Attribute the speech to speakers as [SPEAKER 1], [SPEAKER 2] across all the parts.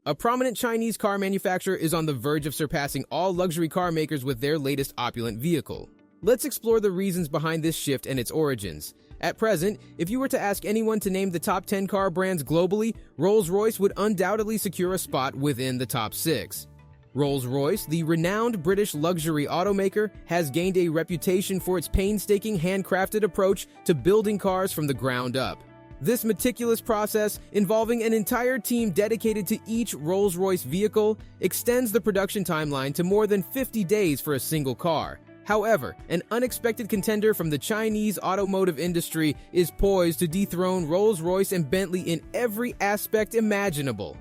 [SPEAKER 1] A prominent Chinese car manufacturer is on the verge of surpassing all luxury car makers with their latest opulent vehicle. Let's explore the reasons behind this shift and its origins. At present, if you were to ask anyone to name the top 10 car brands globally, Rolls-Royce would undoubtedly secure a spot within the top 6. Rolls-Royce, the renowned British luxury automaker, has gained a reputation for its painstaking handcrafted approach to building cars from the ground up. This meticulous process, involving an entire team dedicated to each Rolls-Royce vehicle, extends the production timeline to more than 50 days for a single car. However, an unexpected contender from the Chinese automotive industry is poised to dethrone Rolls-Royce and Bentley in every aspect imaginable.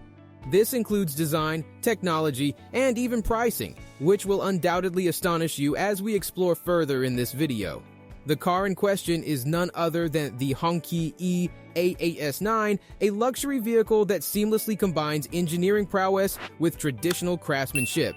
[SPEAKER 1] This includes design, technology, and even pricing, which will undoubtedly astonish you as we explore further in this video. The car in question is none other than the Hongqi E88S9, a luxury vehicle that seamlessly combines engineering prowess with traditional craftsmanship.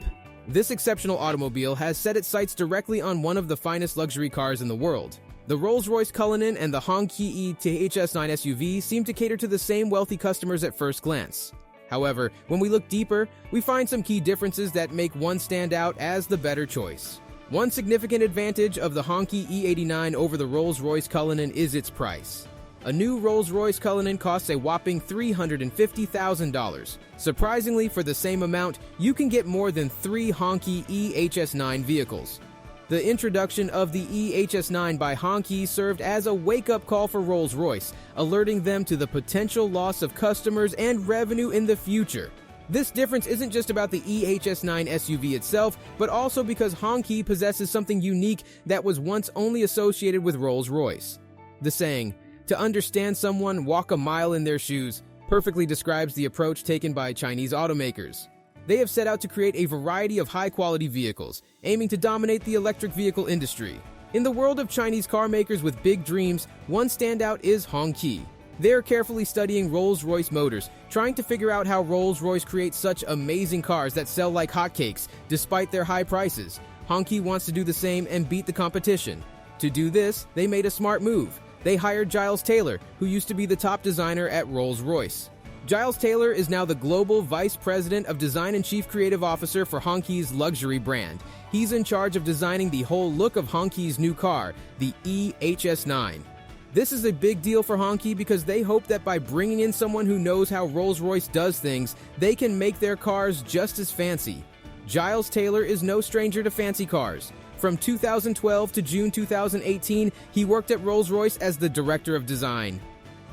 [SPEAKER 1] This exceptional automobile has set its sights directly on one of the finest luxury cars in the world. The Rolls-Royce Cullinan and the Hongqi E88S9 SUV seem to cater to the same wealthy customers at first glance. However, when we look deeper, we find some key differences that make one stand out as the better choice. One significant advantage of the Hongqi E89 over the Rolls-Royce Cullinan is its price. A new Rolls-Royce Cullinan costs a whopping $350,000. Surprisingly, for the same amount, you can get more than 3 Hongqi EHS9 vehicles. The introduction of the EHS9 by Hongqi served as a wake-up call for Rolls-Royce, alerting them to the potential loss of customers and revenue in the future. This difference isn't just about the EHS9 SUV itself, but also because Hongqi possesses something unique that was once only associated with Rolls-Royce. The saying, "To understand someone, walk a mile in their shoes," perfectly describes the approach taken by Chinese automakers. They have set out to create a variety of high-quality vehicles, aiming to dominate the electric vehicle industry. In the world of Chinese car makers with big dreams, one standout is Hongqi. They are carefully studying Rolls-Royce motors, trying to figure out how Rolls-Royce creates such amazing cars that sell like hotcakes, despite their high prices. Hongqi wants to do the same and beat the competition. To do this, they made a smart move. They hired Giles Taylor, who used to be the top designer at Rolls-Royce. Giles Taylor is now the Global Vice President of Design and Chief Creative Officer for Hongqi's luxury brand. He's in charge of designing the whole look of Hongqi's new car, the EHS9. This is a big deal for Hongqi because they hope that by bringing in someone who knows how Rolls-Royce does things, they can make their cars just as fancy. Giles Taylor is no stranger to fancy cars. From 2012 to June 2018, he worked at Rolls-Royce as the Director of Design.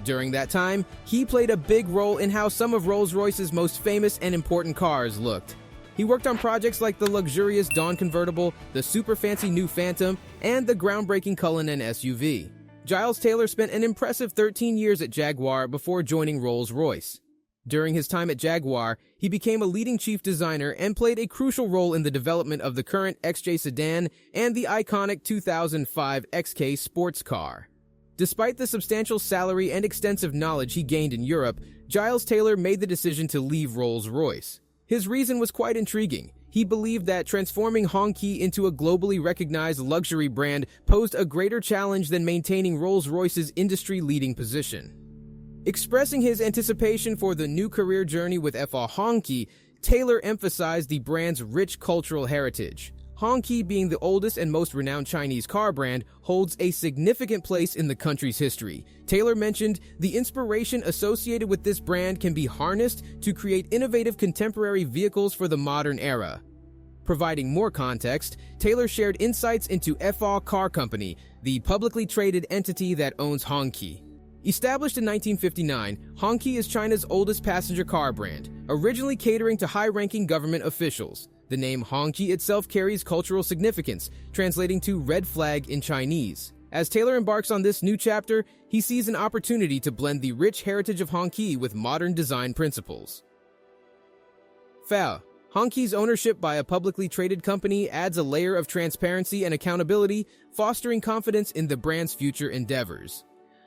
[SPEAKER 1] During that time, he played a big role in how some of Rolls-Royce's most famous and important cars looked. He worked on projects like the luxurious Dawn convertible, the super fancy new Phantom, and the groundbreaking Cullinan SUV. Giles Taylor spent an impressive 13 years at Jaguar before joining Rolls-Royce. During his time at Jaguar, he became a leading chief designer and played a crucial role in the development of the current XJ sedan and the iconic 2005 XK sports car. Despite the substantial salary and extensive knowledge he gained in Europe, Giles Taylor made the decision to leave Rolls-Royce. His reason was quite intriguing. He believed that transforming Hongqi into a globally recognized luxury brand posed a greater challenge than maintaining Rolls-Royce's industry-leading position. Expressing his anticipation for the new career journey with FR Hongqi, Taylor emphasized the brand's rich cultural heritage. Hongqi, being the oldest and most renowned Chinese car brand, holds a significant place in the country's history. Taylor mentioned the inspiration associated with this brand can be harnessed to create innovative contemporary vehicles for the modern era. Providing more context, Taylor shared insights into FR Car Company, the publicly traded entity that owns Hongqi. Established in 1959, Hongqi is China's oldest passenger car brand, originally catering to high-ranking government officials. The name Hongqi itself carries cultural significance, translating to red flag in Chinese. As Taylor embarks on this new chapter, he sees an opportunity to blend the rich heritage of Hongqi with modern design principles. Hongqi's ownership by a publicly traded company adds a layer of transparency and accountability, fostering confidence in the brand's future endeavors.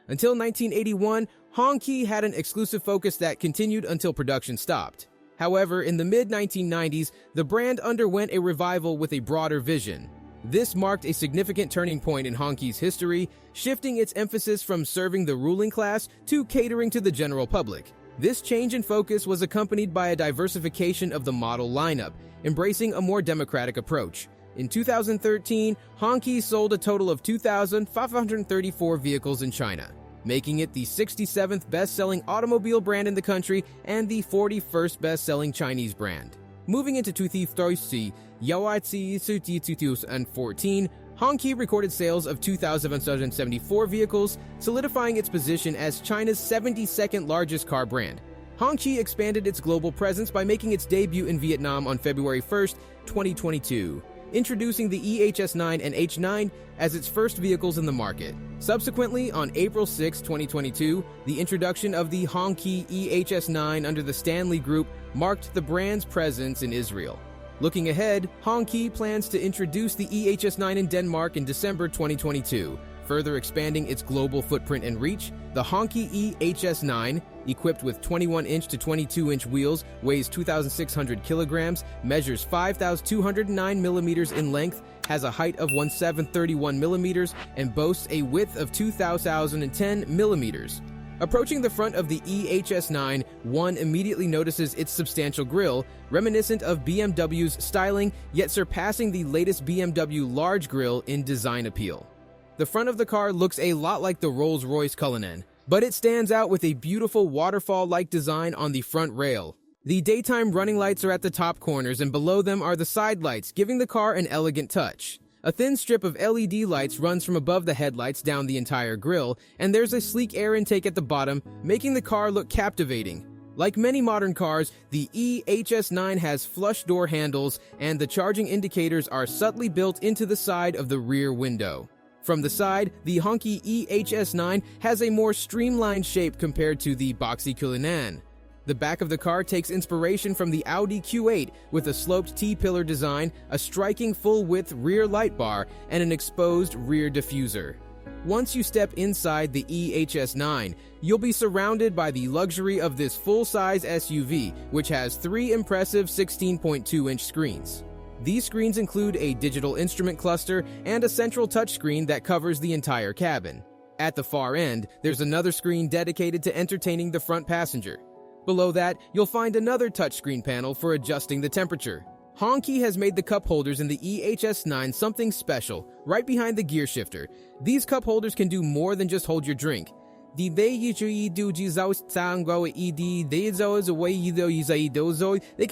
[SPEAKER 1] Until 1981, Hongqi had an exclusive focus that continued until production stopped. However, in the mid-1990s, the brand underwent a revival with a broader vision. This marked a significant turning point in Hongqi's history, shifting its emphasis from serving the ruling class to catering to the general public. This change in focus was accompanied by a diversification of the model lineup, embracing a more democratic approach. In 2013, Hongqi sold a total of 2,534 vehicles in China, making it the 67th best-selling automobile brand in the country and the 41st best-selling Chinese brand. Moving into 2014, Hongqi recorded sales of 2,774 vehicles, solidifying its position as China's 72nd largest car brand. Hongqi expanded its global presence by making its debut in Vietnam on February 1, 2022. Introducing the EHS9 and H9 as its first vehicles in the market. Subsequently, on April 6, 2022, the introduction of the Hongqi EHS9 under the Stanley Group marked the brand's presence in Israel. Looking ahead, Hongqi plans to introduce the EHS9 in Denmark in December 2022, further expanding its global footprint and reach. The Hongqi EHS9, equipped with 21-inch to 22-inch wheels, weighs 2,600 kilograms, measures 5,209 millimeters in length, has a height of 1,731 millimeters, and boasts a width of 2,010 millimeters. Approaching the front of the EHS9, one immediately notices its substantial grille, reminiscent of BMW's styling, yet surpassing the latest BMW large grille in design appeal. The front of the car looks a lot like the Rolls-Royce Cullinan, but it stands out with a beautiful waterfall-like design on the front rail. The daytime running lights are at the top corners, and below them are the side lights, giving the car an elegant touch. A thin strip of LED lights runs from above the headlights down the entire grille, and there's a sleek air intake at the bottom, making the car look captivating. Like many modern cars, the EHS9 has flush door handles, and the charging indicators are subtly built into the side of the rear window. From the side, the Hongqi EHS9 has a more streamlined shape compared to the boxy Cullinan. The back of the car takes inspiration from the Audi Q8 with a sloped T-pillar design, a striking full-width rear light bar, and an exposed rear diffuser. Once you step inside the EHS9, you'll be surrounded by the luxury of this full-size SUV, which has three impressive 16.2-inch screens. These screens include a digital instrument cluster and a central touchscreen that covers the entire cabin. At the far end, there's another screen dedicated to entertaining the front passenger. Below that, you'll find another touchscreen panel for adjusting the temperature. Hongqi has made the cup holders in the EHS9 something special, right behind the gear shifter. These cup holders can do more than just hold your drink. They can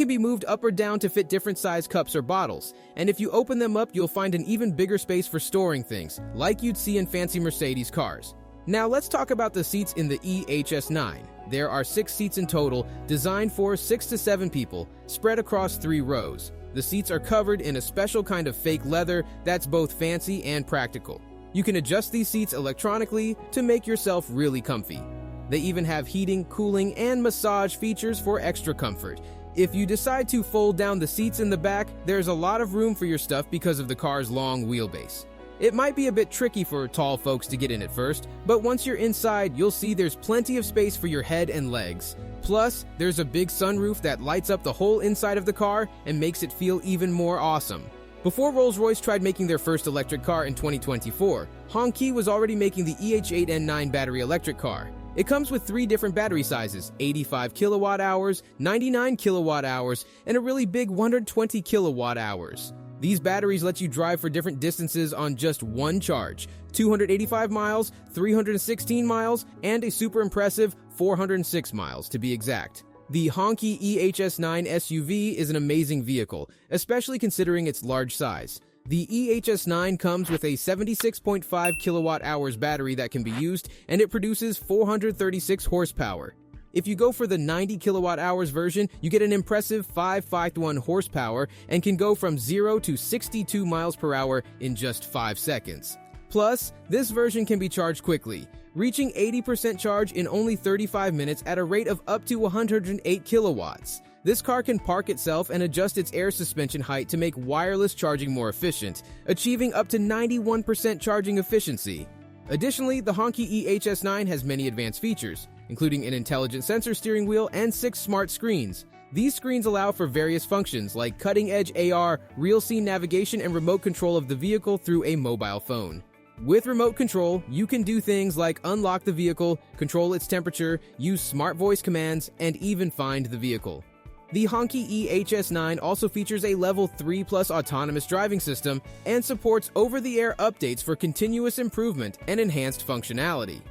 [SPEAKER 1] be moved up or down to fit different size cups or bottles. And if you open them up, you'll find an even bigger space for storing things, like you'd see in fancy Mercedes cars. Now let's talk about the seats in the EHS9. There are 6 seats in total, designed for 6 to 7 people, spread across 3 rows. The seats are covered in a special kind of fake leather that's both fancy and practical. You can adjust these seats electronically to make yourself really comfy. They even have heating, cooling, and massage features for extra comfort. If you decide to fold down the seats in the back, there's a lot of room for your stuff because of the car's long wheelbase. It might be a bit tricky for tall folks to get in at first, but once you're inside, you'll see there's plenty of space for your head and legs. Plus, there's a big sunroof that lights up the whole inside of the car and makes it feel even more awesome. Before Rolls-Royce tried making their first electric car in 2024, Hongqi was already making the EH8N9 battery electric car. It comes with 3 different battery sizes, 85 kilowatt hours, 99 kilowatt hours, and a really big 120 kilowatt hours. These batteries let you drive for different distances on just one charge, 285 miles, 316 miles, and a super impressive 406 miles to be exact. The Hongqi EHS9 SUV is an amazing vehicle, especially considering its large size. The EHS9 comes with a 76.5 kilowatt hours battery that can be used, and it produces 436 horsepower. If you go for the 90 kilowatt hours version, you get an impressive 551 horsepower and can go from 0 to 62 miles per hour in just 5 seconds. Plus, this version can be charged quickly, reaching 80% charge in only 35 minutes at a rate of up to 108 kilowatts. This car can park itself and adjust its air suspension height to make wireless charging more efficient, achieving up to 91% charging efficiency. Additionally, the Hongqi EHS9 has many advanced features, including an intelligent sensor steering wheel and 6 smart screens. These screens allow for various functions like cutting-edge AR, real-scene navigation, and remote control of the vehicle through a mobile phone. With remote control, you can do things like unlock the vehicle, control its temperature, use smart voice commands, and even find the vehicle. The honky EHS9 also features a Level 3 Plus autonomous driving system and supports over-the-air updates for continuous improvement and enhanced functionality.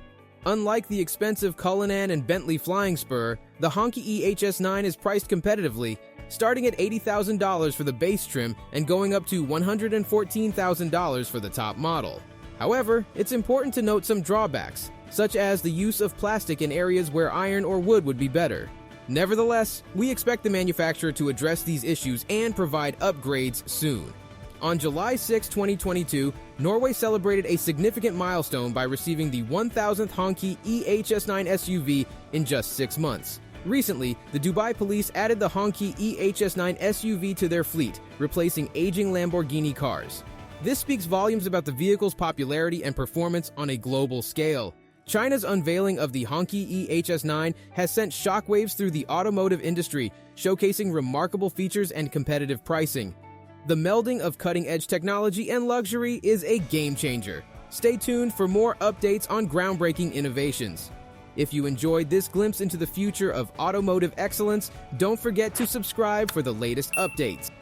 [SPEAKER 1] Unlike the expensive Cullinan and Bentley Flying Spur, the honky EHS9 is priced competitively, starting at $80,000 for the base trim and going up to $114,000 for the top model. However, it's important to note some drawbacks, such as the use of plastic in areas where iron or wood would be better. Nevertheless, we expect the manufacturer to address these issues and provide upgrades soon. On July 6, 2022, Norway celebrated a significant milestone by receiving the 1,000th honky EHS9 SUV in just 6 months. Recently, the Dubai police added the honky EHS9 SUV to their fleet, replacing aging Lamborghini cars. This speaks volumes about the vehicle's popularity and performance on a global scale. China's unveiling of the honky EHS9 has sent shockwaves through the automotive industry, showcasing remarkable features and competitive pricing. The melding of cutting-edge technology and luxury is a game-changer. Stay tuned for more updates on groundbreaking innovations. If you enjoyed this glimpse into the future of automotive excellence, don't forget to subscribe for the latest updates.